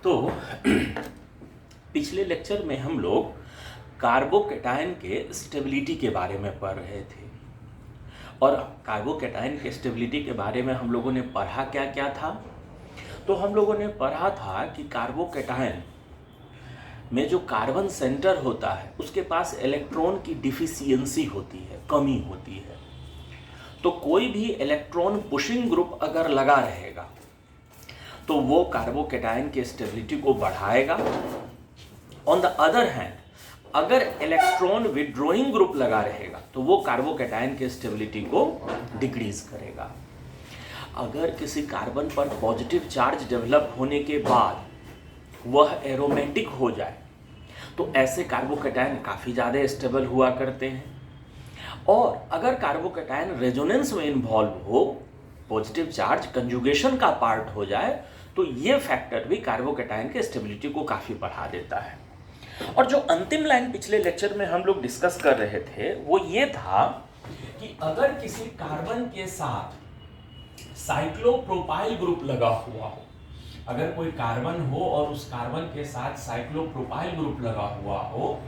तो पिछले लेक्चर में हम लोग कार्बोकैटायन के स्टेबिलिटी के बारे में पढ़ रहे थे। और कार्बोकैटायन के स्टेबिलिटी के बारे में हम लोगों ने पढ़ा क्या क्या था। तो हम लोगों ने पढ़ा था कि कार्बोकैटायन में जो कार्बन सेंटर होता है उसके पास इलेक्ट्रॉन की डिफिशियंसी होती है, कमी होती है। तो कोई भी इलेक्ट्रॉन पुशिंग ग्रुप अगर लगा रहेगा तो वो कार्बोकैटायन के स्टेबिलिटी को बढ़ाएगा। ऑन द अदर हैंड, अगर इलेक्ट्रॉन विड्रॉइंग ग्रुप लगा रहेगा तो वो कार्बोकैटायन के स्टेबिलिटी को डिक्रीज करेगा। अगर किसी कार्बन पर पॉजिटिव चार्ज डेवलप होने के बाद वह एरोमेटिक हो जाए तो ऐसे कार्बोकैटायन काफ़ी ज़्यादा स्टेबल हुआ करते हैं। और अगर कार्बोकैटायन रेजोनेंस में इन्वॉल्व हो, पॉजिटिव चार्ज कंजुगेशन का पार्ट हो जाए, तो ये फैक्टर भी कार्बोकैटायन के स्टेबिलिटी को काफ़ी बढ़ा देता है। और जो अंतिम लाइन पिछले लेक्चर में हम लोग डिस्कस कर रहे थे वो ये था कि अगर किसी कार्बन के साथ साइक्लोप्रोपाइल ग्रुप लगा हुआ हो, अगर कोई कार्बन हो और उस कार्बन के साथ साइक्लोप्रोपाइल ग्रुप लगा हुआ हो,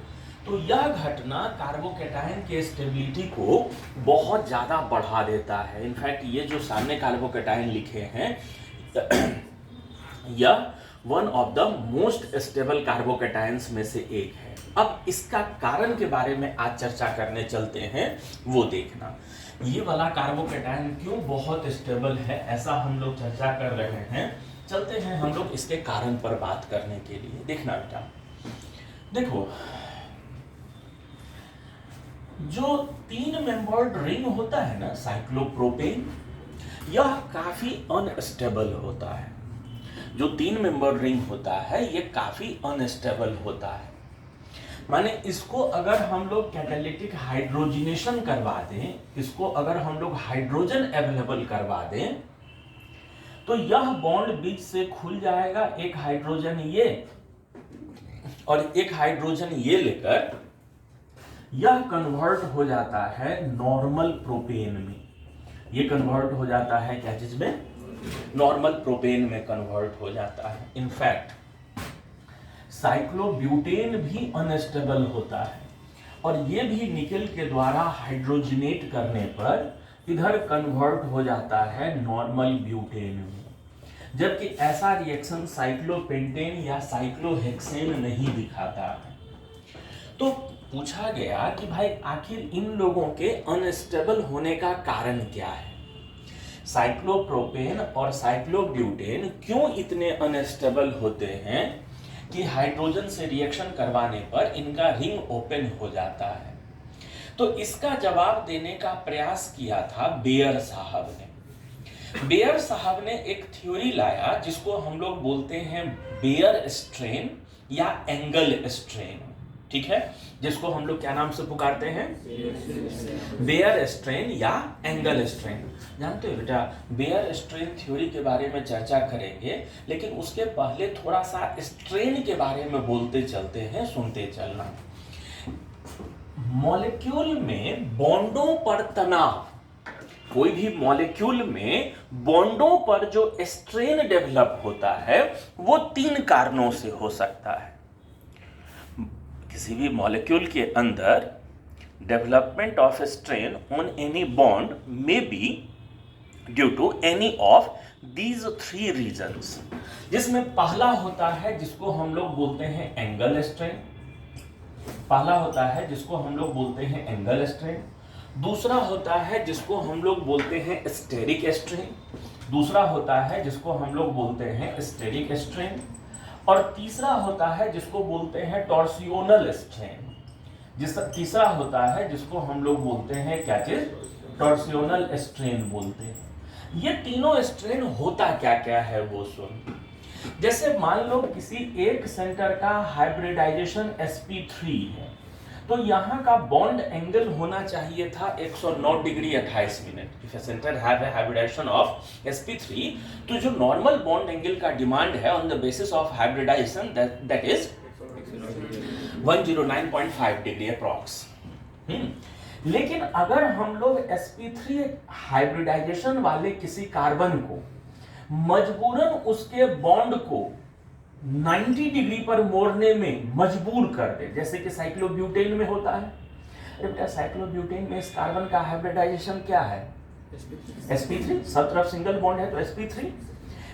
तो यह घटना कार्बोकैटायन के स्टेबिलिटी को बहुत ज़्यादा बढ़ा देता है। इनफैक्ट ये जो सामने कार्बोकैटायन लिखे हैं यह one of the most stable carbocations में से एक है। अब इसका कारण के बारे में आज चर्चा करने चलते हैं, वो देखना ये वाला कार्बोकैटायन क्यों बहुत स्टेबल है, ऐसा हम लोग चर्चा कर रहे हैं। चलते हैं हम लोग इसके कारण पर बात करने के लिए। देखना बेटा, देखो जो 3 मेंबर्ड रिंग होता है ना साइक्लोप्रोपेन, यह काफी अनस्टेबल होता है। जो 3 मेंबर रिंग होता है ये काफी अनस्टेबल होता है। माने इसको अगर हम लोग कैटालिटिक हाइड्रोजनेशन करवा दें, इसको अगर हम लोग हाइड्रोजन अवेलेबल करवा दें तो यह बॉन्ड बीच से खुल जाएगा, एक हाइड्रोजन ये और एक हाइड्रोजन ये लेकर यह कन्वर्ट हो जाता है नॉर्मल प्रोपेन में। ये कन्वर्ट हो जाता है क्या चीज में? नॉर्मल प्रोपेन में कन्वर्ट हो जाता है। इनफैक्ट साइक्लोब्यूटेन भी अनस्टेबल होता है और ये भी निकेल के द्वारा हाइड्रोजनेट करने पर इधर कन्वर्ट हो जाता है नॉर्मल ब्यूटेन में। जबकि ऐसा रिएक्शन साइक्लोपेंटेन या साइक्लोहेक्सेन नहीं दिखाता है। तो पूछा गया कि भाई आखिर इन लोगों के अनस्टेबल होने का कारण क्या है? साइक्लोप्रोपेन और साइक्लोब्यूटेन क्यों इतने अनस्टेबल होते हैं कि हाइड्रोजन से रिएक्शन करवाने पर इनका रिंग ओपन हो जाता है? तो इसका जवाब देने का प्रयास किया था बेयर साहब ने। बेयर साहब ने एक थ्योरी लाया जिसको हम लोग बोलते हैं बेयर स्ट्रेन या एंगल स्ट्रेन। ठीक है, जिसको हम लोग क्या नाम से पुकारते हैं? बेयर स्ट्रेन या एंगल स्ट्रेन। जानते हो बेटा, बेयर स्ट्रेन थ्योरी के बारे में चर्चा करेंगे, लेकिन उसके पहले थोड़ा सा स्ट्रेन के बारे में बोलते चलते हैं, सुनते चलना। मॉलिक्यूल में बॉन्डों पर तनाव, कोई भी मॉलिक्यूल में बॉन्डों पर जो स्ट्रेन डेवलप होता है वो 3 कारणों से हो सकता है। किसी भी मॉलिक्यूल के अंदर development of strain on any bond may be due to any of these 3 reasons, जिसमें पहला होता है जिसको हम लोग बोलते हैं एंगल स्ट्रेन। पहला होता है जिसको हम लोग बोलते हैं एंगल स्ट्रेन। दूसरा होता है जिसको हम लोग बोलते हैं स्टेरिक स्ट्रेन। दूसरा होता है जिसको हम लोग बोलते हैं स्टेरिक स्ट्रेन। और तीसरा होता है जिसको बोलते हैं टॉर्सियोनल स्ट्रेन। तीसरा होता है जिसको हम लोग बोलते हैं क्या चीज? टॉर्सियोनल स्ट्रेन बोलते हैं। ये तीनों स्ट्रेन होता क्या क्या है वो सुन। जैसे मान लो किसी एक सेंटर का हाइब्रिडाइजेशन sp3 है, तो यहाँ का बॉन्ड एंगल होना चाहिए था 109 degree 28 minute. If a centre have a hybridisation of sp3, तो जो नॉर्मल बॉन्ड एंगल का डिमांड है on the basis of hybridisation that is 109.5 degree approx. लेकिन अगर हम लोग sp3 हाइब्रिडाइजेशन वाले किसी कार्बन को मजबूरन उसके बॉन्ड को 90 डिग्री पर मोड़ने में मजबूर कर दे, जैसे कि साइक्लोब्यूटेन में होता है। अरे बेटा साइक्लोब्यूटेन में इस कार्बन का हाइब्रिडाइजेशन क्या है? sp3, सब तरफ सिंगल बॉन्ड है तो sp3,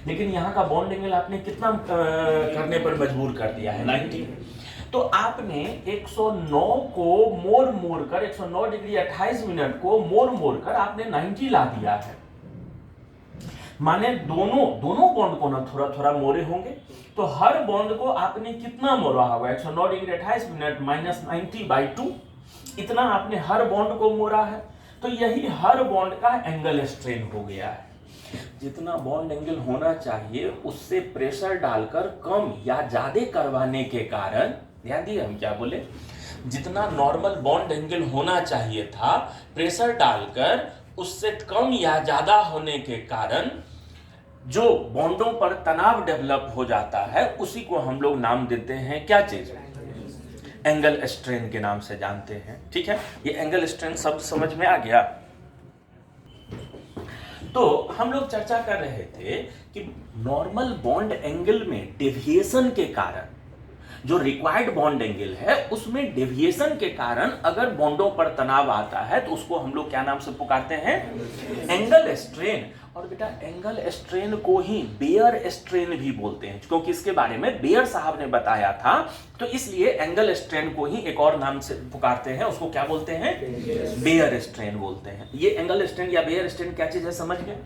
लेकिन यहाँ का बॉन्ड एंगल आपने कितना करने पर मजबूर कर दिया है? 90। तो आपने 109 को मोड़ कर 109 डिग्री 28 मिनट को मोड़ कर आपने 90 ला दिया है। माने दोनों बॉन्ड को ना थोड़ा थोड़ा मोड़े होंगे, तो हर बॉन्ड को आपने कितना मोड़ा होगा? 109 डिग्री 28 मिनट माइनस 90/2, इतना आपने हर बॉन्ड को मोड़ा है। तो यही हर बॉन्ड का एंगल स्ट्रेन हो गया है। जितना बॉन्ड एंगल होना चाहिए उससे प्रेशर डालकर कम या ज्यादा करवाने के कारण, ध्यान दिए हम क्या बोले, जितना नॉर्मल बॉन्ड एंगल होना चाहिए था प्रेशर डालकर उससे कम या ज्यादा होने के कारण जो बॉन्डों पर तनाव डेवलप हो जाता है उसी को हम लोग नाम देते हैं क्या चीज? एंगल स्ट्रेन के नाम से जानते हैं। ठीक है, ये एंगल स्ट्रेन शब्द समझ में आ गया। तो हम लोग चर्चा कर रहे थे कि नॉर्मल बॉन्ड एंगल में डेविएशन के कारण, जो रिक्वायर्ड बॉन्ड एंगल है उसमें डेविएशन के कारण अगर बॉन्डों पर तनाव आता है तो उसको हम लोग क्या नाम से पुकारते हैं? Angle strain. और बेटा एंगल स्ट्रेन को ही बेयर स्ट्रेन भी बोलते हैं, क्योंकि इसके बारे में बेयर साहब ने बताया था, तो इसलिए एंगल स्ट्रेन को ही एक और नाम से पुकारते हैं, उसको क्या बोलते हैं? बेयर स्ट्रेन बोलते हैं। ये एंगल स्ट्रेन या बेयर स्ट्रेन क्या चीज है समझ गए।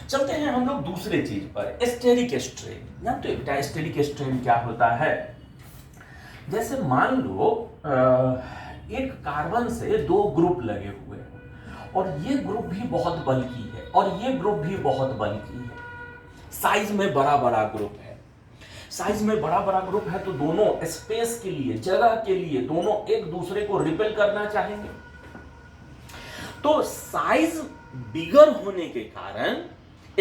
चलते हैं हम लोग दूसरे चीज पर, स्टेरिक स्ट्रेन। जानते हो बेटा स्टेरिक स्ट्रेन क्या होता है? जैसे मान लो एक कार्बन से दो ग्रुप लगे हुए हैं और ये ग्रुप भी बहुत बल्की है और ये ग्रुप भी बहुत बल्की है, साइज में बड़ा बड़ा ग्रुप है। साइज में बड़ा बड़ा ग्रुप है तो दोनों स्पेस के लिए, जगह के लिए दोनों एक दूसरे को रिपेल करना चाहेंगे। तो साइज बिगर होने के कारण,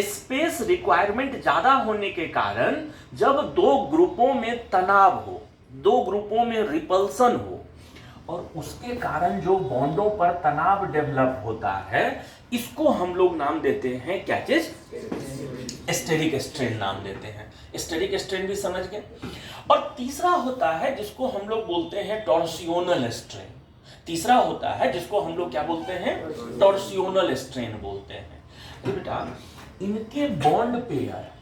स्पेस रिक्वायरमेंट ज्यादा होने के कारण जब दो ग्रुपों में तनाव हो, दो ग्रुपों में रिपल्सन हो और उसके कारण जो बॉन्डों पर तनाव डेवलप होता है, इसको हम लोग नाम देते हैं क्या चीज? स्टेरिक स्ट्रेन नाम देते हैं। स्टेरिक स्ट्रेन भी समझ गए। और तीसरा होता है जिसको हम लोग बोलते हैं टॉर्सियोनल स्ट्रेन। तीसरा होता है जिसको हम लोग क्या बोलते हैं? टॉर्सियोनल स्ट्रेन बोलते हैं। तो बेटा इनके बॉन्ड पेयर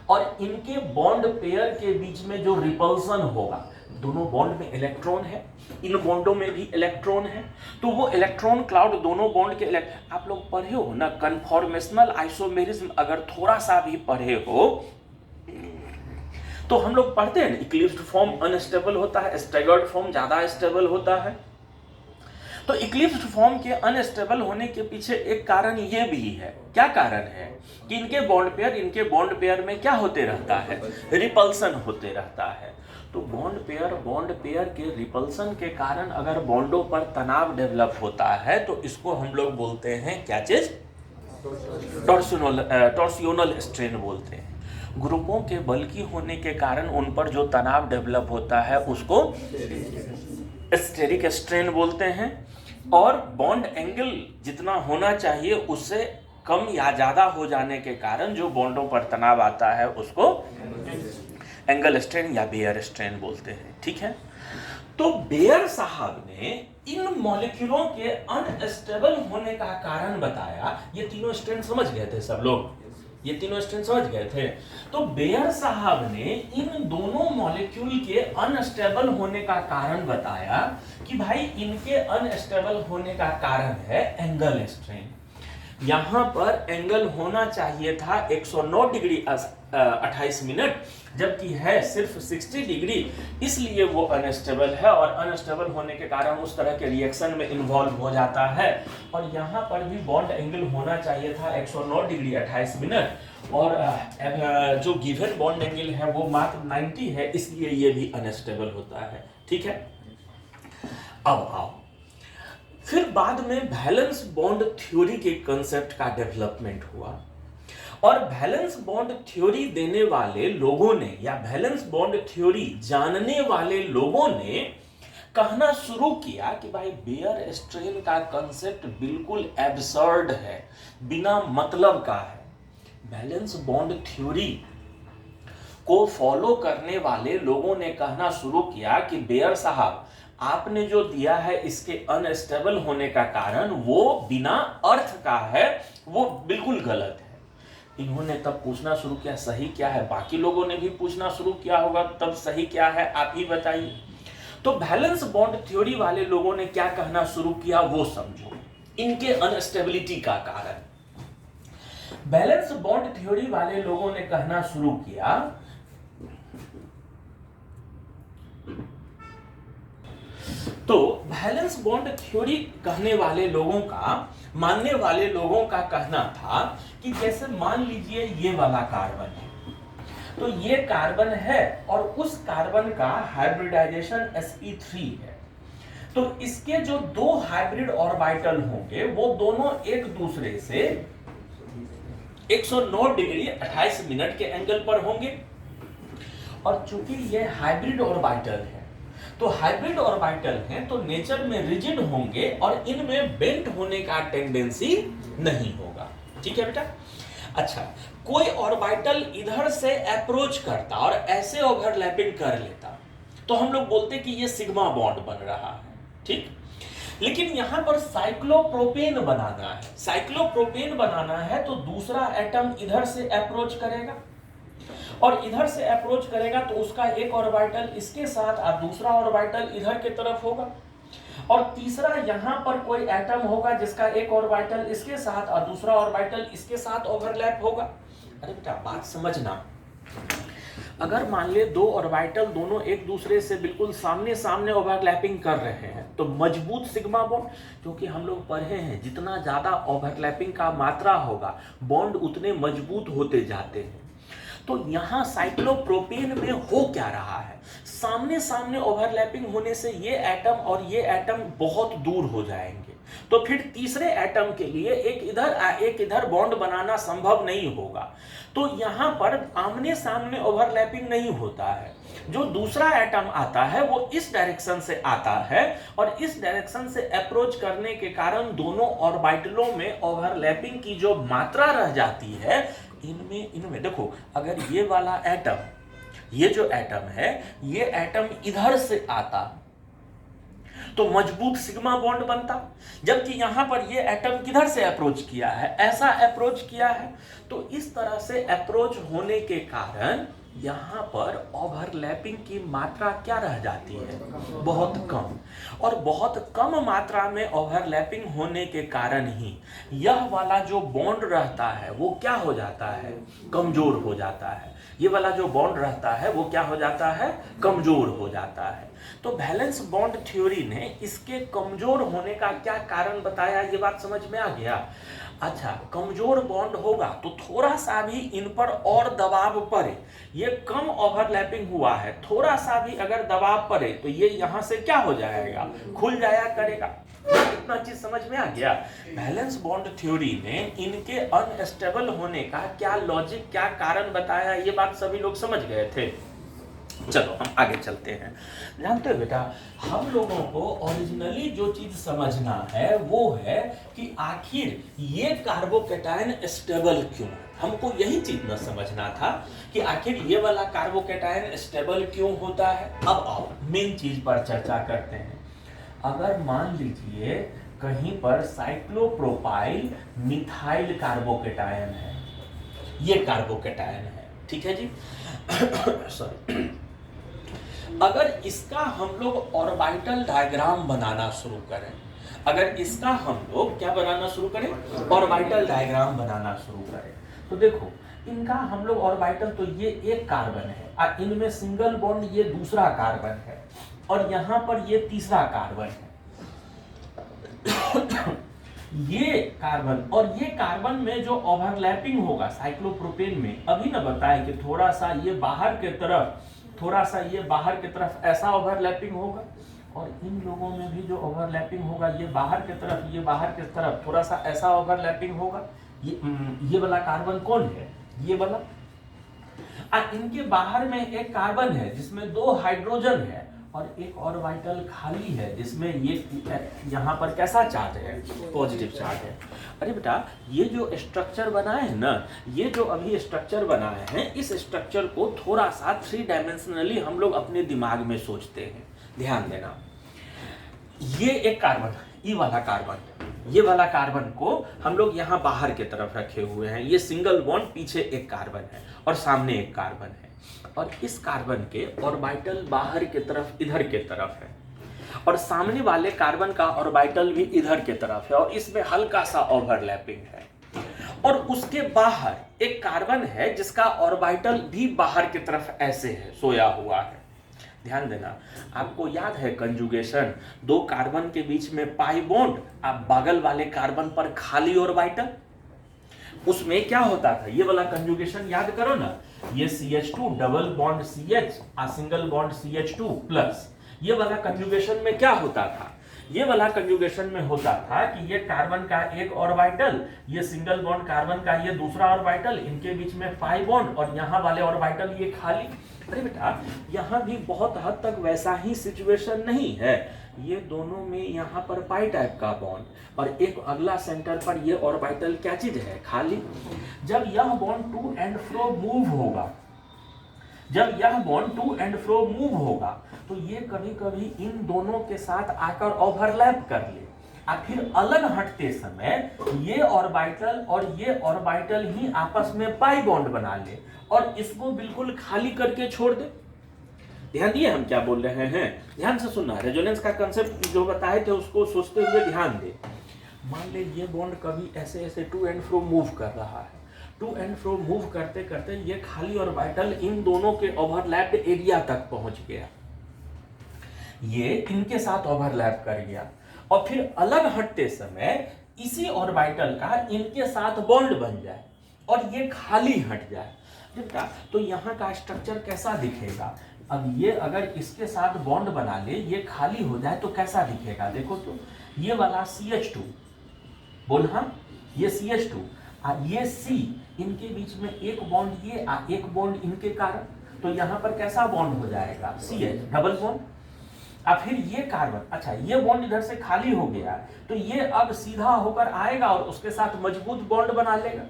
और इनके बॉन्ड पेयर के बीच में जो रिपल्सन होगा, दोनों बॉन्ड में इलेक्ट्रॉन है, इन बॉन्डों में भी इलेक्ट्रॉन है, तो वो इलेक्ट्रॉन क्लाउड दोनों बॉन्ड के आप लोग पढ़े हो ना कन्फॉर्मेशनल आइसोमेरिज्म, अगर थोड़ा सा भी पढ़े हो तो हम लोग पढ़ते हैं इक्लिप्स्ड फॉर्म अनस्टेबल होता है, स्टैगर्ड फॉर्म ज्यादा स्टेबल होता है। तो इक्लिप्स्ड फॉर्म के अनस्टेबल होने के पीछे एक कारण ये भी है। क्या कारण है? कि इनके बॉन्ड पेयर में क्या होते रहता है? रिपल्सन होते रहता है। तो बॉन्ड पेयर के रिपल्सन के कारण अगर बॉन्डों पर तनाव डेवलप होता है तो इसको हम लोग बोलते हैं क्या चीज? टॉर्सियोनल स्ट्रेन बोलते हैं। ग्रुपों के बल्की होने के कारण उन पर जो तनाव डेवलप होता है उसको स्टेरिक स्ट्रेन बोलते हैं। और बॉन्ड एंगल जितना होना चाहिए उससे कम या ज्यादा हो जाने के कारण जो बॉन्डों पर तनाव आता है उसको एंगल स्ट्रेन या बेयर स्ट्रेन बोलते हैं। ठीक है, तो बेयर साहब ने इन मॉलिक्यूलों के अनस्टेबल होने का कारण बताया। ये तीनों स्ट्रेन समझ गए थे सब लोग? ये तीनों स्ट्रेन समझ गए थे? तो बेयर साहब ने इन दोनों मॉलिक्यूल के अनस्टेबल होने का कारण बताया कि भाई इनके अनस्टेबल होने का कारण है एंगल स्ट्रेन। यहां पर एंगल होना चाहिए था 109 डिग्री 28 मिनट, जबकि है सिर्फ 60 डिग्री, इसलिए वो अनस्टेबल है और अनस्टेबल होने के कारण उस तरह के रिएक्शन में इन्वॉल्व हो जाता है। और यहाँ पर भी बॉन्ड एंगल होना चाहिए था 109 डिग्री 28 मिनट और जो गिवन बॉन्ड एंगल है वो मात्र 90 है, इसलिए ये भी अनस्टेबल होता है। ठीक है, अब आओ फिर बाद में वैलेंस बॉन्ड थ्योरी के कंसेप्ट का डेवलपमेंट हुआ और वैलेंस बॉन्ड थ्योरी देने वाले लोगों ने या वैलेंस बॉन्ड थ्योरी जानने वाले लोगों ने कहना शुरू किया कि भाई बेयर स्ट्रेन का कंसेप्ट बिल्कुल एब्सर्ड है, बिना मतलब का है। बैलेंस बॉन्ड थ्योरी को फॉलो करने वाले लोगों ने कहना शुरू किया कि बेयर साहब, आपने जो दिया है इसके अनस्टेबल होने का कारण वो बिना अर्थ का है, वो बिल्कुल गलत है। इन्होंने तब पूछना शुरू किया सही क्या है, बाकी लोगों ने भी पूछना शुरू किया होगा तब सही क्या है, आप ही बताइए। तो बैलेंस बॉन्ड थ्योरी वाले लोगों ने क्या कहना शुरू किया वो समझो, इनके अनस्टेबिलिटी का कारण। बैलेंस बॉन्ड थ्योरी वाले लोगों ने कहना शुरू किया तो बैलेंस बॉन्ड थ्योरी कहने वाले लोगों का, मानने वाले लोगों का कहना था कि जैसे मान लीजिए ये वाला कार्बन है, तो ये कार्बन है और उस कार्बन का हाइब्रिडाइजेशन sp3 है, तो इसके जो दो हाइब्रिड ऑर्बिटल होंगे वो दोनों एक दूसरे से 109 डिग्री 28 मिनट के एंगल पर होंगे। और चूंकि ये हाइब्रिड ऑर्बिटल है, तो हाइब्रिड ऑर्बिटल हैं तो नेचर में रिजिड होंगे और इनमें बेंट होने का टेंडेंसी नहीं होगा। ठीक है बेटा। अच्छा, कोई ऑर्बिटल इधर से अप्रोच करता और ऐसे ओवरलैपिंग कर लेता तो हम लोग बोलते कि ये सिग्मा बॉन्ड बन रहा है। ठीक, लेकिन यहां पर साइक्लोप्रोपेन बनाना है, साइक्लोप्रोपेन बनाना है तो दूसरा एटम इधर से अप्रोच करेगा और इधर से अप्रोच करेगा तो उसका एक ऑर्बिटल इसके साथ और दूसरा ऑर्बिटल इधर की तरफ होगा, और तीसरा यहां पर कोई एटम होगा जिसका एक ऑर्बिटल इसके साथ और दूसरा ऑर्बिटल इसके साथ ओवरलैप होगा। अरे बेटा बात समझना, अगर मान ले दो ऑर्बिटल दोनों एक दूसरे से बिल्कुल सामने सामने ओवरलैपिंग कर रहे हैं तो मजबूत सिग्मा बॉन्ड, क्योंकि हम लोग पढ़े हैं जितना ज्यादा ओवरलैपिंग का मात्रा होगा बॉन्ड उतने मजबूत होते जाते हैं। तो यहां साइक्लोप्रोपेन में हो क्या रहा है, सामने सामने ओवरलैपिंग होने से ये एटम और ये एटम बहुत दूर हो जाएंगे, तो फिर तीसरे एटम के लिए एक इधर बॉन्ड बनाना संभव नहीं होगा। तो यहां पर आमने सामने ओवरलैपिंग नहीं होता है, जो दूसरा एटम आता है वो इस डायरेक्शन से आता है और इस डायरेक्शन से अप्रोच करने के कारण दोनों ऑर्बिटलों में ओवरलैपिंग की जो मात्रा रह जाती है, इनमें देखो, अगर ये वाला एटम, ये जो एटम है, ये एटम इधर से आता तो मजबूत सिग्मा बॉन्ड बनता, जबकि यहां पर ये एटम किधर से अप्रोच किया है, ऐसा अप्रोच किया है, तो इस तरह से अप्रोच होने के कारण यहां पर ओवरलैपिंग की मात्रा क्या रह जाती है, बहुत कम, और बहुत कम मात्रा में ओवरलैपिंग होने के कारण ही यह वाला जो बॉन्ड रहता है वो क्या हो जाता है, कमजोर हो जाता है। ये वाला जो बॉन्ड रहता है वो क्या हो जाता है, कमजोर हो जाता है। तो बैलेंस बॉन्ड थ्योरी ने इसके कमजोर होने का क्या कारण बताया, ये बात समझ में आ गया। अच्छा, कमजोर बॉन्ड होगा तो थोड़ा सा भी इन पर और दबाव पड़े, ये कम ओवरलैपिंग हुआ है, थोड़ा सा भी अगर दबाव पड़े तो ये यहां से क्या हो जाएगा, खुल जाया करेगा। इतना चीज समझ में आ गया। बैलेंस बॉन्ड थ्योरी ने इनके अनस्टेबल होने का क्या लॉजिक, क्या कारण बताया, ये बात सभी लोग समझ गए थे। चलो हम आगे चलते हैं। जानते हो बेटा, हम लोगों को ओरिजिनली जो चीज समझना है वो है कि आखिर ये कार्बोकैटायन स्टेबल क्यों है। हमको यही चीज न समझना था कि आखिर ये वाला कार्बोकैटायन स्टेबल क्यों होता है। अब आओ मेन चीज पर चर्चा करते हैं। अगर मान लीजिए कहीं पर साइक्लोप्रोपाइल मिथाइल कार्बोकैटायन है, ये कार्बोकैटायन है, ठीक है जी। सॉरी, अगर इसका हम लोग ऑर्बिटल डायग्राम बनाना शुरू करें, अगर इसका हम लोग क्या बनाना शुरू करें, ऑर्बिटल डायग्राम बनाना शुरू करें, तो देखो इनका हम लोग ऑर्बिटल, तो ये एक कार्बन है और इनमें सिंगल बॉन्ड ये दूसरा कार्बन है और यहां पर ये तीसरा कार्बन है। ये कार्बन और ये कार्बन में जो ओवरलैपिंग होगा साइक्लोप्रोपेन में, अभी ना बताएं कि थोड़ा सा ये बाहर के तरफ, थोड़ा सा ये बाहर की तरफ ऐसा ओवरलैपिंग होगा, और इन लोगों में भी जो ओवरलैपिंग होगा ये बाहर की तरफ, ये बाहर की तरफ थोड़ा सा ऐसा ओवरलैपिंग होगा। ये वाला कार्बन कौन है, ये वाला। इनके बाहर में एक कार्बन है जिसमें 2 हाइड्रोजन है और एक ऑर्बिटल खाली है जिसमें ये यहाँ पर कैसा चार्ज है, पॉजिटिव चार्ज है। अरे बेटा ये जो स्ट्रक्चर बनाए हैं ना, ये जो अभी स्ट्रक्चर बनाए हैं, इस स्ट्रक्चर को थोड़ा सा 3 डायमेंशनली हम लोग अपने दिमाग में सोचते हैं। ध्यान देना, ये एक कार्बन, ई वाला कार्बन, ये वाला कार्बन को हम लोग यहाँ बाहर की तरफ रखे हुए हैं। ये सिंगल बॉन्ड, पीछे एक कार्बन है और सामने एक कार्बन है, और इस कार्बन के ऑर्बिटल बाहर की तरफ इधर के तरफ है, और सामने वाले कार्बन का ऑर्बिटल भी इधर के तरफ है, और इसमें हल्का सा ओवरलैपिंग है। और उसके बाहर एक कार्बन है जिसका ऑर्बिटल भी बाहर की तरफ ऐसे है, सोया हुआ है। ध्यान देना, आपको याद है कंजुगेशन, 2 कार्बन के बीच में पाई बॉन्ड, आप बगल वाले कार्बन पर खाली ऑर्बिटल, उसमें क्या होता था, ये वाला कंजुगेशन याद करो ना, ये CH2 डबल बॉन्ड CH और सिंगल बॉन्ड CH2 प्लस, ये वाला कंजुगेशन में क्या होता था, ये वाला कंजुगेशन में होता था कि ये कार्बन का एक ऑर्बिटल, ये सिंगल बॉन्ड कार्बन का ये दूसरा ऑर्बिटल, इनके बीच में पाई बॉन्ड, और यहाँ वाले ऑर्बिटल ये खाली। अरे बेटा यहाँ भी बहुत हद तक वैसा ही सिचुएशन नहीं है, ये दोनों में यहाँ पर पाई टाइप का बॉन्ड, और एक अगला सेंटर पर ये ऑर्बिटल क्या चीज है, खाली। जब यह bond to and fro move होगा, जब यह bond to and fro move होगा, तो ये कभी कभी इन दोनों के साथ आकर ओवरलैप कर ले, और फिर अलग हटते समय ये ऑर्बिटल और ये ऑर्बिटल ही आपस में पाई बॉन्ड बना ले और इसको बिल्कुल खाली करके छोड़ दे। ध्यान दिए हम क्या बोल रहे हैं, ध्यान से सुनना। रेजोनेंस का कंसेप्ट जो बताए थे उसको सोचते हुए ध्यान दे। मान ले ये बॉन्ड कभी ऐसे ऐसे टू एंड फ्रो मूव कर रहा है, टू एंड फ्रो मूव करते करते ये खाली ऑर्बिटल इन दोनों के ओवरलैप्ड एरिया तक पहुंच गया, ये इनके साथ ओवरलैप कर गया, और फिर अलग हटते समय इसी ऑर्बिटल का इनके साथ बॉन्ड बन जाए और ये खाली हट जाए। तो यहाँ का स्ट्रक्चर कैसा दिखेगा, अब ये अगर इसके साथ बॉन्ड बना ले, ये खाली हो जाए तो कैसा दिखेगा, देखो तो ये वाला CH2 बोल, हाँ ये CH2 ये C, इनके बीच में एक बॉन्ड ये एक बॉन्ड इनके कारण, तो यहाँ पर कैसा बॉन्ड हो जाएगा, CH डबल बॉन्ड। अब फिर ये कार्बन, अच्छा ये बॉन्ड इधर से खाली हो गया, तो ये अब सीधा होकर आएगा और उसके साथ मजबूत बॉन्ड बना लेगा,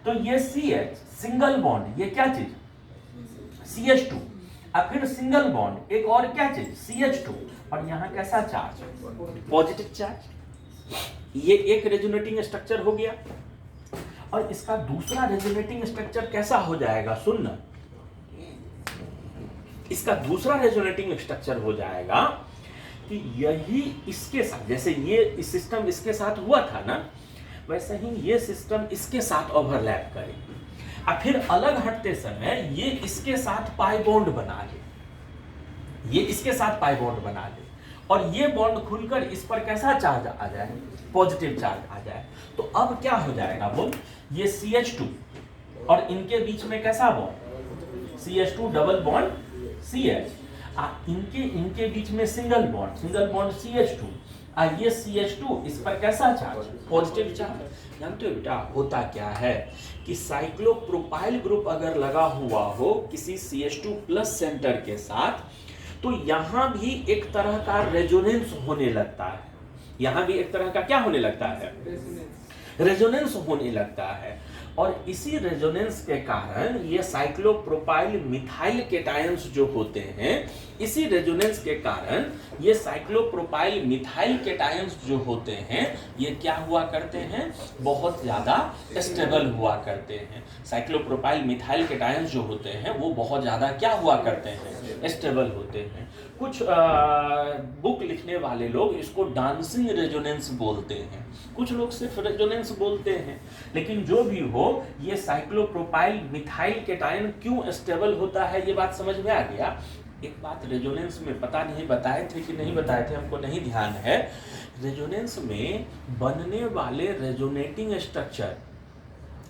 तो ये CH सिंगल बॉन्ड, ये क्या चीज CH2, अब फिर सिंगल बॉन्ड एक और क्या चीज CH2, और यहाँ कैसा चार्ज, पॉजिटिव चार्ज। ये एक रेजोनेटिंग स्ट्रक्चर हो गया, और इसका दूसरा रेजोनेटिंग स्ट्रक्चर कैसा हो जाएगा, सुनना, इसका दूसरा रेजोनेटिंग स्ट्रक्चर हो जाएगा कि यही इसके साथ, जैसे ये सिस्टम इसके साथ हुआ था ना, वैसे ही ये सिस्टम इसके साथ ओवरलैप करे, और फिर अलग हटते समय ये इसके साथ पाई बॉन्ड बना ले, ये इसके साथ पाई बॉन्ड बना ले, और ये बॉन्ड खुलकर इस पर कैसा चार्ज आ जाए, पॉजिटिव चार्ज आ जाए। तो अब क्या हो जाएगा बोल, ये CH2 और इनके बीच में कैसा bond, CH2 double bond CH, इनके बीच में सिंगल बॉन्ड CH2, ये CH2 इस पर कैसा चार्ज, पॉजिटिव चार्ज। जानते हो बेटा होता क्या है कि साइक्लोप्रोपाइल ग्रुप अगर लगा हुआ हो किसी CH2 प्लस सेंटर के साथ, तो यहां भी एक तरह का रेजोनेंस होने लगता है, यहां भी एक तरह का क्या होने लगता है, रेजोनेंस होने लगता है, और इसी रेजोनेंस के कारण ये साइक्लोप्रोपाइल मिथाइल केटायंस जो होते हैं, इसी रेजोनेंस के कारण ये साइक्लोप्रोपाइल मिथाइल केटायंस जो होते हैं, ये क्या हुआ करते हैं, बहुत ज्यादा स्टेबल हुआ करते हैं। साइक्लोप्रोपाइल मिथाइल केटायंस जो होते हैं वो बहुत ज्यादा क्या हुआ करते हैं, स्टेबल होते हैं। कुछ बुक लिखने वाले लोग इसको डांसिंग रेजोनेंस बोलते हैं, कुछ लोग सिर्फ रेजोनेंस बोलते हैं, लेकिन जो भी हो ये साइक्लोप्रोपाइल मिथाइल केटायन क्यों स्टेबल होता है, ये बात समझ में आ गया। एक बात रेजोनेंस में पता नहीं बताए थे कि नहीं बताए थे, हमको नहीं ध्यान है। रेजोनेंस में बनने वाले रेजोनेटिंग स्ट्रक्चर,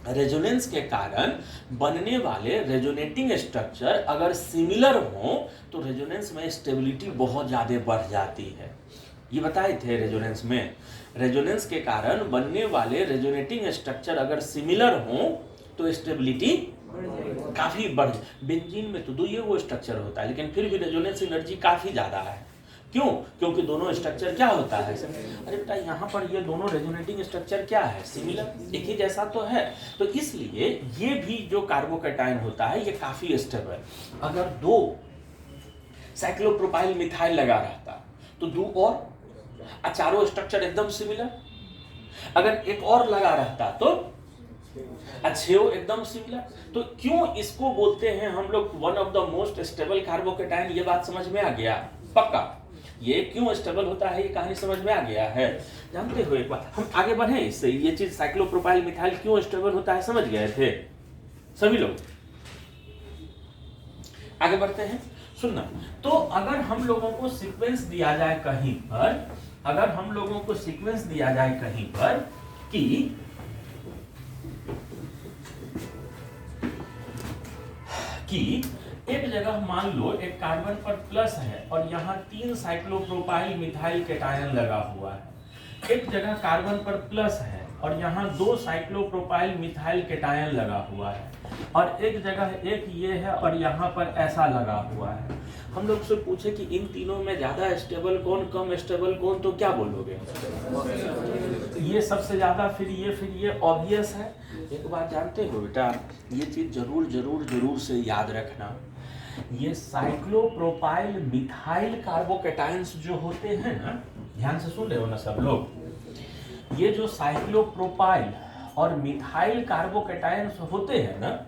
रेजोनेंस के कारण बनने वाले रेजोनेटिंग स्ट्रक्चर अगर सिमिलर हो तो रेजोनेंस में स्टेबिलिटी बहुत ज़्यादा बढ़ जाती है। ये बताए थे रेजोनेंस में, रेजोनेंस के कारण बनने वाले रेजोनेटिंग स्ट्रक्चर अगर सिमिलर हो तो स्टेबिलिटी काफी बढ़। बेंजीन में तो दो ये वो स्ट्रक्चर होता है, लेकिन फिर भी रेजोनेंस एनर्जी काफी ज्यादा है। क्यों? क्योंकि दोनों स्ट्रक्चर क्या होता है, अरे बेटा यहाँ पर ये दोनों रेजोनेटिंग स्ट्रक्चर क्या है, सिमिलर, एक ही जैसा तो है। तो इसलिए ये भी जो कार्बोकैटायन होता है ये काफी स्टेबल। अगर दो साइक्लोप्रोपाइल मिथाइल लगा रहता तो दो और चारों स्ट्रक्चर एकदम सिमिलर। अगर एक और लगा रहता तो अच्छे एकदम सिमिलर। तो क्यों इसको बोलते हैं हम लोग one of the most stable carbocation, ये बात समझ में आ गया पक्का। ये क्यों स्टेबल होता है ये कहानी समझ में आ गया है, जानते हो। एक बात हम आगे बढ़े इससे, ये चीज साइक्लोप्रोपाइल मिथाइल क्यों स्टेबल होता है समझ गए थे सभी लोग। आगे बढ़ते हैं, सुनना। तो अगर हम लोगों को सीक्वेंस दिया जाए कहीं पर, अगर हम लोगों को सीक्वेंस दिया जाए कहीं पर कि एक jagah मान लो एक कार्बन पर प्लस है और यहाँ 3 साइक्लोप्रोपाइल मिथाइल कैटायन लगा हुआ है। एक जगह कार्बन पर प्लस है और यहाँ 2 साइक्लोप्रोपाइल मिथाइल कैटायन लगा हुआ है, और एक जगह एक ये है और यहाँ पर ऐसा लगा हुआ है। हम लोग से पूछे कि इन तीनों में ज्यादा स्टेबल कौन, कम स्टेबल कौन, तो क्या बोलोगे? ये सबसे ज्यादा, फिर ये ऑब्वियस है। एक बात जानते हो बेटा, ये चीज जरूर जरूर जरूर से याद रखना, ये साइक्लोप्रोपाइल मिथाइल कार्बोकैटायंस जो होते हैं ना, ध्यान से सुन रहे हो ना सब लोग, ये जो साइक्लोप्रोपाइल और मिथाइल कार्बोकैटायंस होते हैं ना,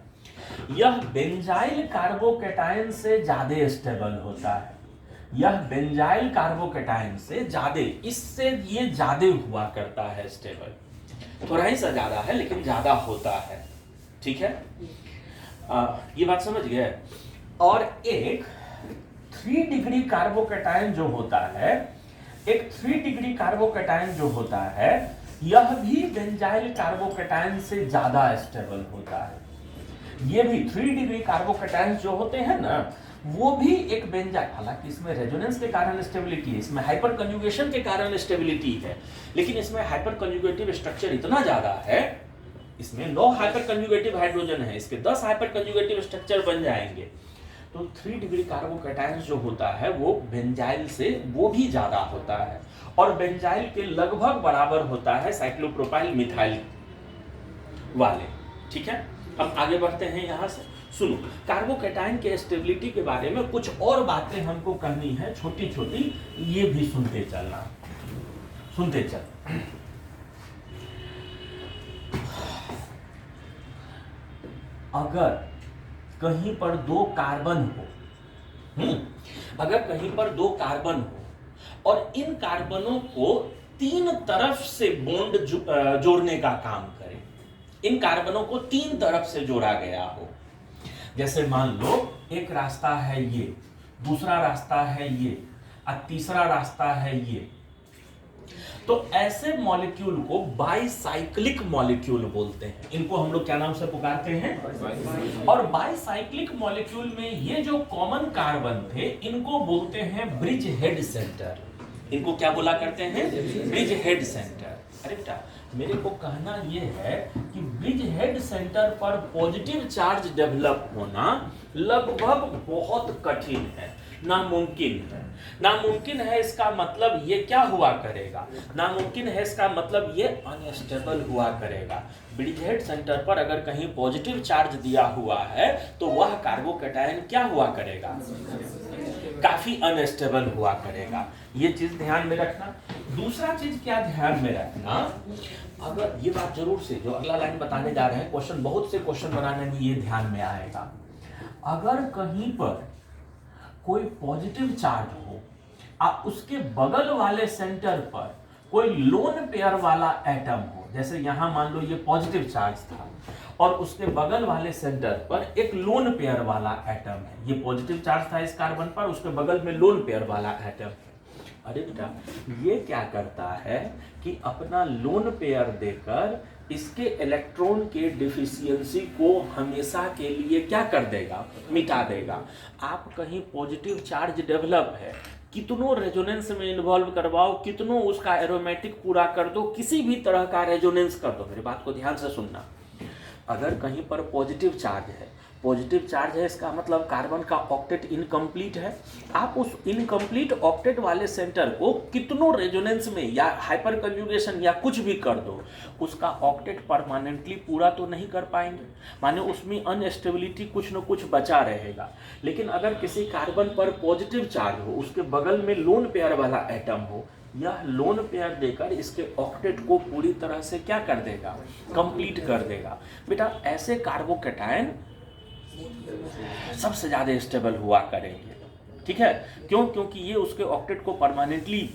यह बेंजाइल कार्बोकैटायन से ज्यादा स्टेबल होता है। यह बेंजाइल कार्बोकैटायन से ज्यादा, इससे ये ज्यादा हुआ करता है स्टेबल, थोड़ा ही सा ज्यादा है लेकिन ज्यादा होता है, ठीक है। ये बात समझ गए। और एक 3 डिग्री कार्बोकैटायन जो होता है, एक 3 डिग्री कार्बोकैटायन जो होता है, यह भी बेंजाइल कार्बोकैटायन से ज्यादा स्टेबल होता है। ये भी 3 डिग्री कार्बोकैटायन जो होते हैं ना, वो भी एक बेंजाइल, हालांकि इसमें रेजोनेंस के कारण स्टेबिलिटी है, इसमें हाइपर कंजुगेशन के कारण स्टेबिलिटी है, लेकिन इसमें हाइपर कंजुगेटिव स्ट्रक्चर इतना ज्यादा है, इसमें 9 हाइपर कंजुगेटिव हाइड्रोजन है, इसके 10 हाइपर कंजुगेटिव स्ट्रक्चर बन जाएंगे। तो 3 डिग्री कार्बोकैटायन जो होता है वो बेंजाइल से वो भी ज्यादा होता है, और बेंजाइल के लगभग बराबर होता है साइक्लोप्रोपाइल मिथाइल वाले, ठीक है। हम आगे बढ़ते हैं यहाँ से। सुनो, कार्बोकैटायन के स्टेबिलिटी के बारे में कुछ और बातें हमको करनी है, छोटी छोटी, ये भी सुनते चलना, सुनते चल। अगर कहीं पर 2 कार्बन हो, अगर कहीं पर 2 कार्बन हो और इन कार्बनों को 3 तरफ से बॉन्ड जोड़ने का काम करें, इन कार्बनों को 3 तरफ से जोड़ा गया हो, जैसे मान लो एक रास्ता है ये, दूसरा रास्ता है ये, और तीसरा रास्ता है ये, तो ऐसे मॉलिक्यूल को बाईसाइक्लिक मॉलिक्यूल बोलते हैं। इनको हम लोग क्या नाम से पुकारते हैं? और बाईसाइक्लिक मॉलिक्यूल में ये जो कॉमन कार्बन थे, इनको बोलते हैं ब्रिज हेड सेंटर। इनको क्या बोला करते हैं? Bridge head centre. अरे बेटा, मेरे को कहना यह है कि ब्रिज हेड सेंटर पर पॉजिटिव चार्ज डेवलप होना लगभग बहुत कठिन है, नामुमकिन है। नामुमकिन है इसका मतलब ये क्या हुआ करेगा? नामुमकिन है इसका मतलब ये अनस्टेबल हुआ करेगा। ब्रिज हेड सेंटर पर अगर कहीं पॉजिटिव चार्ज दिया हुआ है तो वह कार्बोकैटायन क्या हुआ करेगा? काफी अनस्टेबल हुआ करेगा। ये चीज ध्यान में रखना। दूसरा चीज क्या ध्यान में रखना, अगर ये बात जरूर से जो अगला लाइन बताने जा रहे हैं, क्वेश्चन, बहुत से क्वेश्चन बनाने में ये ध्यान में आएगा। अगर कहीं पर कोई पॉजिटिव चार्ज हो और उसके बगल वाले सेंटर पर कोई लोन पेयर वाला एटम हो, जैसे यहां मान लो ये पॉजिटिव चार्ज था और उसके बगल वाले सेंटर पर एक लोन पेयर वाला एटम है, ये पॉजिटिव चार्ज था इस कार्बन पर, उसके बगल में लोन पेयर वाला एटम है। अरे बेटा, ये क्या करता है कि अपना लोन पेयर देकर इसके इलेक्ट्रॉन के डिफिशियंसी को हमेशा के लिए क्या कर देगा? मिटा देगा। आप कहीं पॉजिटिव चार्ज डेवलप है, कितनों रेजोनेंस में इन्वॉल्व करवाओ, कितनों उसका एरोमेटिक पूरा कर दो, किसी भी तरह का रेजोनेंस कर दो, मेरी बात को ध्यान से सुनना, अगर कहीं पर पॉजिटिव चार्ज है, पॉजिटिव चार्ज है इसका मतलब कार्बन का ऑक्टेट इनकम्प्लीट है। आप उस इनकम्प्लीट ऑक्टेट वाले सेंटर को कितनों रेजोनेंस में या हाइपर कंजुगेशन या कुछ भी कर दो, उसका ऑक्टेट परमानेंटली पूरा तो नहीं कर पाएंगे, माने उसमें अनस्टेबिलिटी कुछ न कुछ बचा रहेगा। लेकिन अगर किसी कार्बन पर पॉजिटिव चार्ज हो, उसके बगल में लोन पेयर वाला एटम हो, यह लोन पेयर देकर इसके ऑक्टेट को पूरी तरह से क्या कर देगा, कंप्लीट कर देगा। बेटा ऐसे कार्बोकैटायन सबसे ज्यादा स्टेबल हुआ करेंगे, ठीक है। क्यों? क्योंकि ये उसके ऑक्टेट को परमानेंटली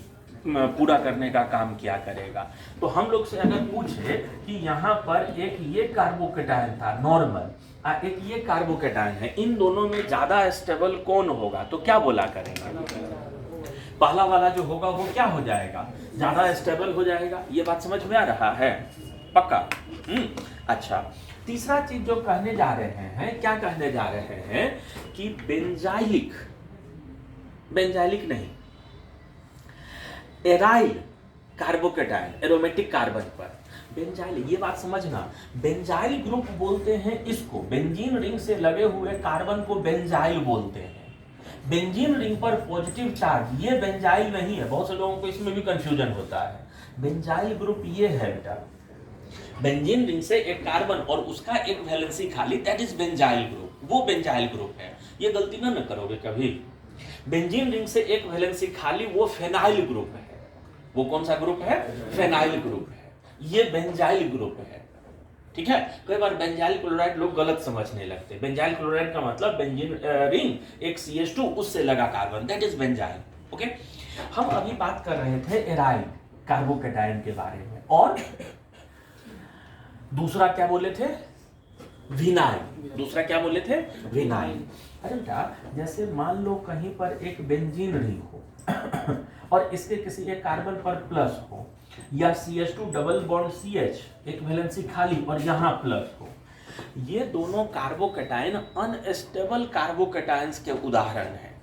पूरा करने का काम किया करेगा। तो हम लोग से अगर पूछे कि यहाँ पर एक ये कार्बोकैटायन था नॉर्मल, एक ये कार्बोकैटायन है, इन दोनों में ज्यादा स्टेबल कौन होगा, तो क्या बोला करेंगे? पहला वाला जो होगा वो क्या हो जाएगा, ज्यादा स्टेबल हो जाएगा। ये बात समझ में आ रहा है? पक्का? अच्छा, तीसरा चीज जो कहने जा रहे हैं, क्या कहने जा रहे हैं कि बेंजाइलिक नहीं, एराइल कार्बोकैटायन, एरोमेटिक कार्बन पर बेंजाइल, ये बात समझना, बेंजाइल ग्रुप बोलते हैं इसको, बेंजीन रिंग से लगे हुए कार्बन को बेंजाइल बोलते हैं। बेंजीन रिंग पर पॉजिटिव चार्ज, ये बेंजाइल नहीं है, बहुत से लोगों को इसमें भी कंफ्यूजन होता है। बेंजाइल ग्रुप ये है बेटा, बेंजीन रिंग से एक कार्बन और उसका एक वैलेंसी खाली, दैट इज बेंजाइल ग्रुप, वो बेंजाइल ग्रुप है। ये गलती ना करोगे कभी। बेंजीन रिंग से एक वैलेंसी खाली, वो फेनाइल ग्रुप है। वो कौन सा ग्रुप है? फेनाइल ग्रुप है। ये बेंजाइल ग्रुप है, ठीक है। कई बार बेंजाइल क्लोराइड लोग गलत समझने लगते। बेंजाइल क्लोराइड का मतलब बेंजीन रिंग एक CH2 उससे लगा carbon, that is benzyl. Okay, हम अभी बात कर रहे थे एराइल कार्बोकैटायन के बारे में, और दूसरा क्या बोले थे? विनाइल। दूसरा क्या बोले थे? विनाइल। अरे बेटा, जैसे मान लो कहीं पर एक बेंजीन रिंग हो और इसके किसी एक कार्बन पर प्लस हो, या CH2 डबल बॉन्ड CH एक वैलेंसी खाली और यहाँ प्लस हो, ये दोनों कार्बोकैटायन अनस्टेबल कार्बोकैटायंस के उदाहरण हैं।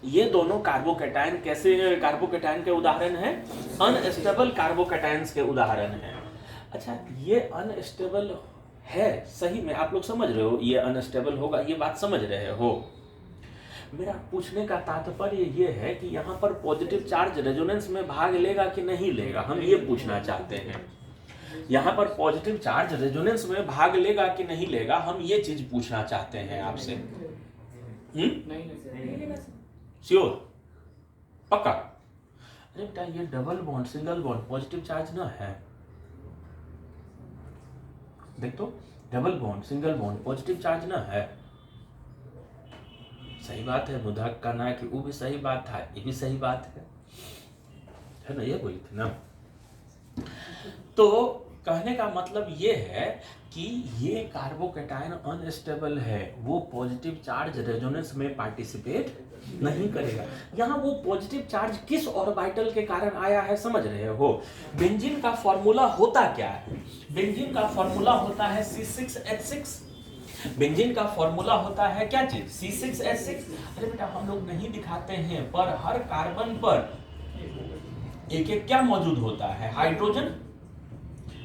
ये दोनों कार्बोकैटायन कैसे कार्बोकैटायन के उदाहरण हैं? अनस्टेबल कार्बोकैटायंस के उदाहरण हैं। अच्छा, ये अनस्टेबल है, सही में आप लोग समझ रहे हो ये अनस्टेबल होगा, ये बात समझ रहे हो? मेरा पूछने का तात्पर्य ये है कि यहाँ पर पॉजिटिव चार्ज रेजोनेंस में भाग लेगा कि नहीं लेगा, हम ये पूछना चाहते हैं। यहाँ पर पॉजिटिव चार्ज रेजोनेंस में भाग लेगा कि नहीं लेगा, हम ये चीज पूछना चाहते हैं आपसे। श्योर? पक्का? अरे बेटा, ये double bond single bond positive charge ना है, देख तो, double bond single bond positive charge ना है। सही बात है, मुदाक का ना कि वो भी सही बात था, ये भी सही बात है ना, ये बोली थी ना। तो कहने का मतलब ये है कि ये कार्बोकैटायन अनस्टेबल है, वो पॉजिटिव चार्ज रेजोनेंस में पार्टिसिपेट नहीं करेगा। यहाँ वो पॉजिटिव चार्ज किस ऑर्बिटल के कारण आया है, समझ रहे हो? बेंजीन का फॉर्मूला होता क्या है? बेंजीन का फॉर्मूला होता है C6H6। बेंजीन का फॉर्मूला होता है क्या चीज? C6H6। अरे बेटा, हम लोग नहीं दिखाते हैं, पर हर कार्बन पर एक एक क्या मौजूद होता है? हाइड्रोजन।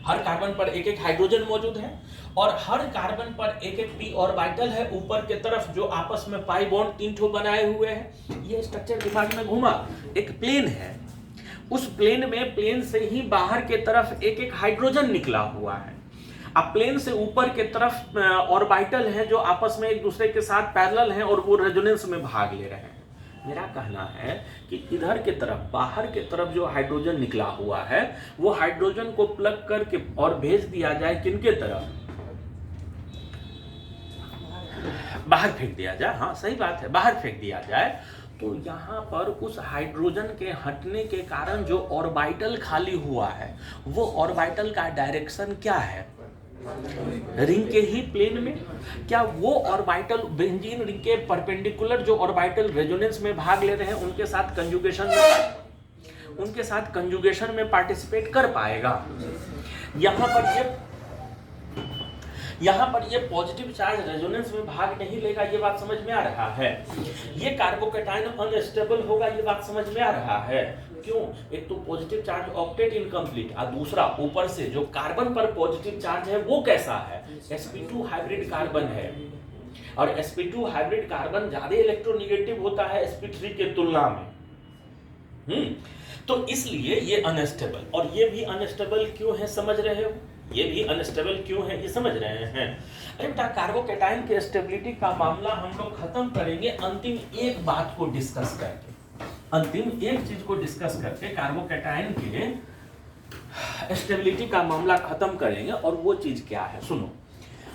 हर कार्बन पर एक एक हाइड्रोजन मौजूद है, और हर कार्बन पर एक एक p ऑर्बिटल है ऊपर के तरफ, जो आपस में पाई बॉन्ड 3 ठो बनाए हुए हैं। ये स्ट्रक्चर दिमाग में घुमा। एक प्लेन है, उस प्लेन में प्लेन से ही बाहर के तरफ एक एक हाइड्रोजन निकला हुआ है। अब प्लेन से ऊपर के तरफ ऑर्बिटल है जो आपस में एक दूसरे के साथ पैरेलल हैं और वो रेजोनेंस में भाग ले रहे हैं। मेरा कहना है कि इधर के तरफ बाहर के तरफ जो हाइड्रोजन निकला हुआ है, वो हाइड्रोजन को प्लग करके और भेज दिया जाए किनके तरफ? बाहर फेंक दिया जाए। हाँ सही बात है, बाहर फेंक दिया जाए। तो यहाँ पर उस हाइड्रोजन के हटने के कारण जो ऑर्बिटल खाली हुआ है, वो ऑर्बिटल का डायरेक्शन क्या है? रिंग के ही प्लेन में। क्या वो ऑर्बिटल बेंजीन रिंग के परपेंडिकुलर जो ऑर्बिटल रेजोनेंस में भाग ले रहे हैं उनके साथ कंजुगेशन में पार्टिसिपेट कर पाएगा? यहाँ पर ये पॉजिटिव चार्ज रेजोनेंस में भाग नहीं लेगा, ये बात समझ में आ रहा है। ये कार्बोकैटायन अनस्टेबल होगा, ये बात समझ में आ रहा है। क्यों? एक तो पॉजिटिव चार्ज ऑक्टेट इनकम्प्लीट, और दूसरा ऊपर से जो कार्बन पर पॉजिटिव चार्ज है वो कैसा है? sp2 हाइब्रिड कार्बन है, और sp2 हाइब्रिड कार्बन ज्यादा इलेक्ट्रोनेगेटिव होता है sp3 के तुलना में। तो इसलिए ये अनस्टेबल, और ये भी अनस्टेबल क्यों है समझ रहे हो? ये भी अनस्टेबल क्यों है ये समझ रहे हैं? अरे बेटा, कार्बोकैटायन के स्टेबिलिटी का मामला हम लोग खत्म करेंगे अंतिम एक बात को डिस्कस करके, अंतिम एक चीज को डिस्कस करके कार्बोकैटायन के स्टेबिलिटी का मामला खत्म करेंगे। और वो चीज क्या है? सुनो,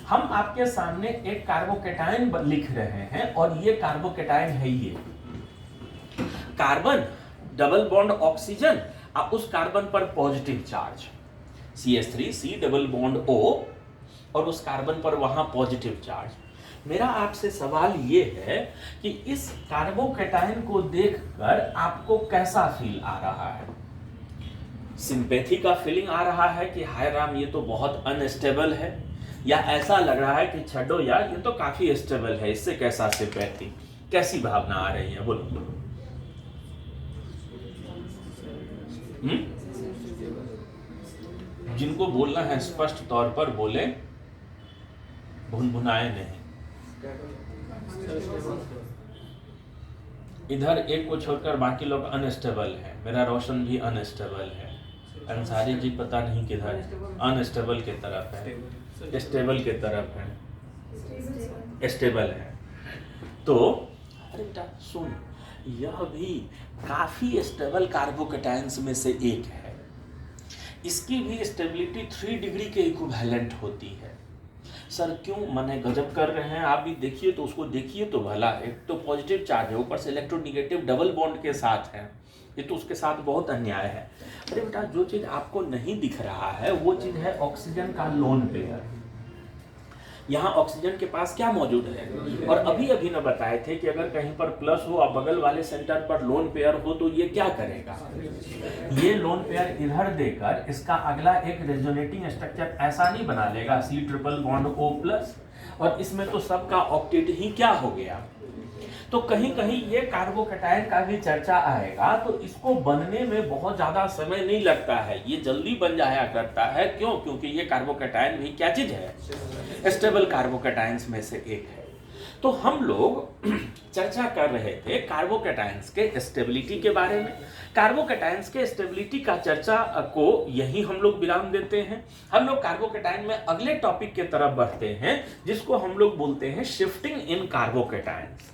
हम आपके सामने एक कार्बोकैटायन लिख रहे हैं, और ये कार्बोकैटायन है, ये कार्बन डबल बॉन्ड ऑक्सीजन, और उस कार्बन पर positive charge CH3C double bond O, और उस कार्बन पर वहां पॉजिटिव चार्ज। मेरा आपसे सवाल ये है कि इस कार्बोकैटायन को देखकर आपको कैसा फील आ रहा है? सिंपैथी का फीलिंग आ रहा है कि हाय राम ये तो बहुत अनस्टेबल है, या ऐसा लग रहा है कि छड़ो यार ये तो काफी स्टेबल है, इससे कैसा सिंपैथी, कैसी भावना आ रही है? बोलो। जिनको बोलना है स्पष्ट तौर पर बोले, भुनभुनाए नहीं। इधर एक को छोड़कर बाकी लोग अनस्टेबल है। मेरा रोशन भी अनस्टेबल है, अंसारी जी पता नहीं किधर है, अनस्टेबल की तरफ है, स्टेबल की तरफ है, स्टेबल है। तो अरे बेटा सुन, यह भी काफी स्टेबल कार्बोकैटायंस में से एक है। इसकी भी स्टेबिलिटी 3 डिग्री के इक्विवेलेंट होती है। सर क्यों? मने गजब कर रहे हैं आप भी, देखिए तो उसको देखिए तो भला। एक तो पॉजिटिव चार्ज है, ऊपर से इलेक्ट्रोनेगेटिव डबल बॉन्ड के साथ है, ये तो उसके साथ बहुत अन्याय है। अरे बेटा, जो चीज आपको नहीं दिख रहा है वो चीज है ऑक्सीजन का लोन पेयर। यहाँ ऑक्सीजन के पास क्या मौजूद है? और अभी अभी न बताए थे कि अगर कहीं पर प्लस हो और बगल वाले सेंटर पर लोन पेयर हो तो ये क्या करेगा? ये लोन पेयर इधर देकर इसका अगला एक रेजोनेटिंग स्ट्रक्चर ऐसा नहीं बना लेगा, C ट्रिपल बॉन्ड O+, और इसमें तो सबका ऑक्टेट ही क्या हो गया। तो कहीं कहीं ये कार्बोकैटायन का भी चर्चा आएगा, तो इसको बनने में बहुत ज्यादा समय नहीं लगता है, ये जल्दी बन जाया करता है। क्यों? क्योंकि ये कार्बोकैटायन भी क्या चीज है? स्टेबल कार्बोकैटायंस में से एक है। तो हम लोग चर्चा कर रहे थे कार्बोकैटायंस के स्टेबिलिटी के बारे में। कार्बोकैटायंस के स्टेबिलिटी का चर्चा को यही हम लोग विराम देते हैं। हम लोग कार्बोकैटायन में अगले टॉपिक के तरफ बढ़ते हैं, जिसको हम लोग बोलते हैं शिफ्टिंग इन कार्बोकैटायंस।